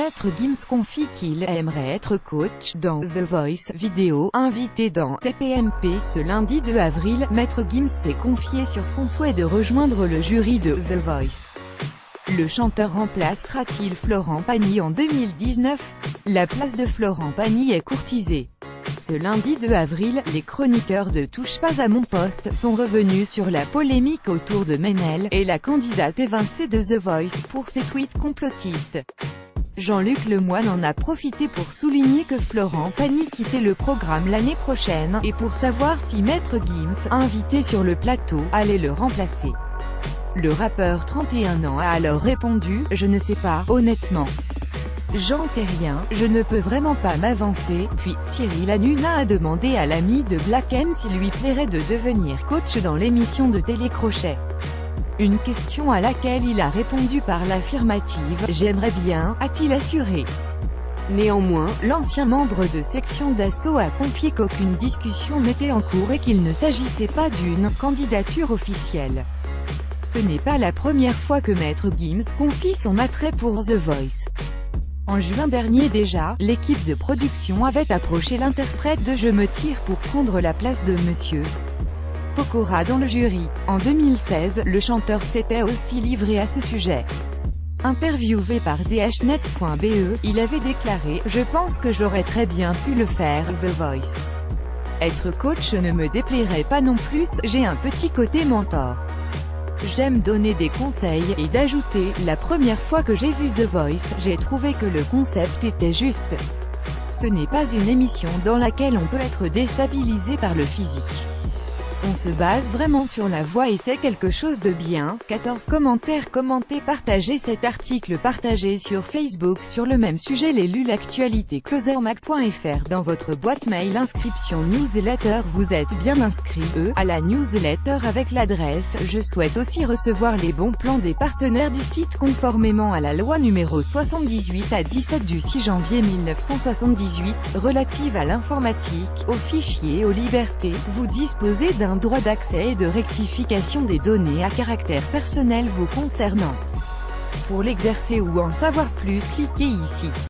Maître Gims confie qu'il aimerait être coach dans The Voice vidéo. Invité dans TPMP ce lundi 2 avril, Maître Gims s'est confié sur son souhait de rejoindre le jury de The Voice. Le chanteur remplacera-t-il Florent Pagny en 2019? La place de Florent Pagny est courtisée. Ce lundi 2 avril, les chroniqueurs de Touche pas à mon poste sont revenus sur la polémique autour de Ménel et la candidate évincée de The Voice pour ses tweets complotistes. Jean-Luc Lemoyne en a profité pour souligner que Florent Pagny quittait le programme l'année prochaine, et pour savoir si Maître Gims, invité sur le plateau, allait le remplacer. Le rappeur 31 ans a alors répondu « Je ne sais pas, honnêtement. J'en sais rien, je ne peux vraiment pas m'avancer ». Puis, Cyril Hanouna a demandé à l'ami de Black M s'il lui plairait de devenir coach dans l'émission de télé Crochet. Une question à laquelle il a répondu par l'affirmative « J'aimerais bien », a-t-il assuré. Néanmoins, l'ancien membre de section d'assaut a confié qu'aucune discussion n'était en cours et qu'il ne s'agissait pas d'une candidature officielle. Ce n'est pas la première fois que Maître Gims confie son attrait pour The Voice. En juin dernier déjà, l'équipe de production avait approché l'interprète de Je me tire pour prendre la place de Monsieur Pokora dans le jury. En 2016, le chanteur s'était aussi livré à ce sujet. Interviewé par dhnet.be, il avait déclaré « Je pense que j'aurais très bien pu le faire, The Voice. Être coach ne me déplairait pas non plus, j'ai un petit côté mentor. J'aime donner des conseils », et d'ajouter « La première fois que j'ai vu The Voice, j'ai trouvé que le concept était juste. Ce n'est pas une émission dans laquelle on peut être déstabilisé par le physique. On se base vraiment sur la voix et c'est quelque chose de bien. » 14 commentaires. Commentez, partagez cet article, partagé sur Facebook. Sur le même sujet, l'élu l'actualité closermac.fr dans votre boîte mail. Inscription newsletter. Vous êtes bien inscrit à la newsletter avec l'adresse. Je souhaite aussi recevoir les bons plans des partenaires du site conformément à la loi numéro 78/17 du 6 janvier 1978, relative à l'informatique, aux fichiers et aux libertés. Vous disposez d'un droit d'accès et de rectification des données à caractère personnel vous concernant. Pour l'exercer ou en savoir plus, cliquez ici.